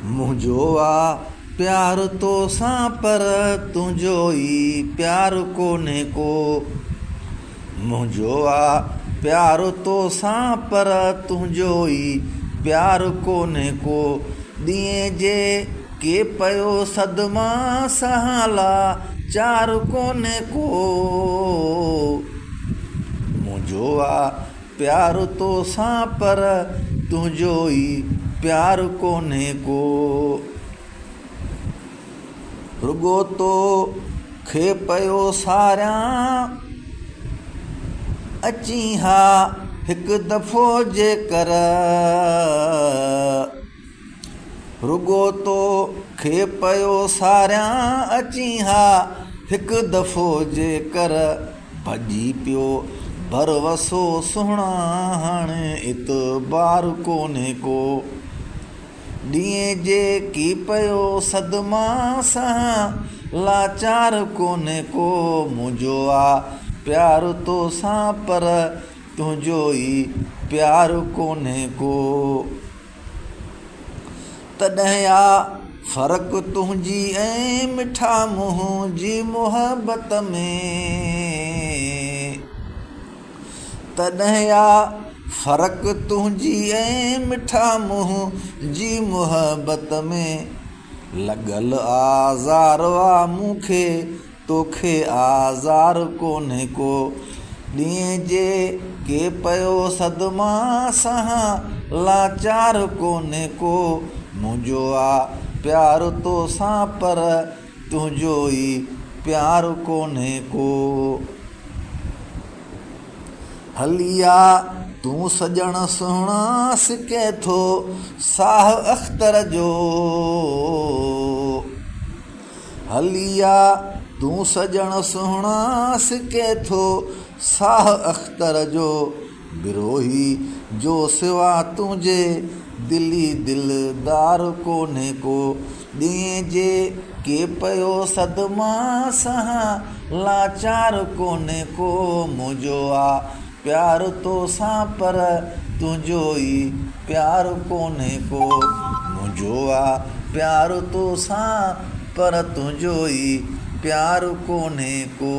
मुंहिंजो आ प्यार तो सां पर तुंहिंजो ई प्यार कोन्हे को। मुंहिंजो आ प्यार तो सां पर तुंहिंजो ई प्यार कोन्हे को। ॾींहं जे के पियो सदमा सहाला चार कोन्हे को। मुंहिंजो आ प्यार तो सां पर तुंहिंजो ई प्यार कोन्हे को। रुगो तो खे पियो सारियां अची हा हिकु दफ़ो जेकर। रुगो तो खे पियो सारियां अची हा हिकु दफ़ो जेकर। भॼी पियो भरवसो सुहिणा हाणे इतबार कोन्हे को। ॾींहं जे की पियो सदमा सां लाचार कोन्हे को। मुंहिंजो आ प्यार तो सां पर तुंहिंजो ई प्यार कोन्हे को। तॾहिं आ फ़र्क़ु तुंहिंजी ऐं मिठा मुंहुं जी मुहबत में। तॾहिं आ फ़र्क़ु तुंहिंजी ऐं मिठा मुंहुं जी मुहबत में। लॻल आज़ार आ मूंखे तोखे आज़ार कोन्हे को। ॾींहं जे के पियो सदमा सां लाचार कोन्हे को। मुंहिंजो आ प्यार तो सां पर तुंहिंजो ई प्यार कोन्हे को। हलिया तूं सॼण सुहिणा सिके थो साह अख़्तर जो। हलिया तूं सॼण सुहिणा सिके थो साह अख़्तर जो। बिरोही जो सिवा तुंहिंजे दिली दिलदार कोन्हे को। ॾींहं जे के पियो सदमा सां लाचार कोन्हे को। मुंहिंजो आ प्यार तो सां पर तुंहिंजो ई प्यार कोन्हे को। मुंहिंजो आ प्यार तो सां पर तुंहिंजो ई प्यार कोन्हे को।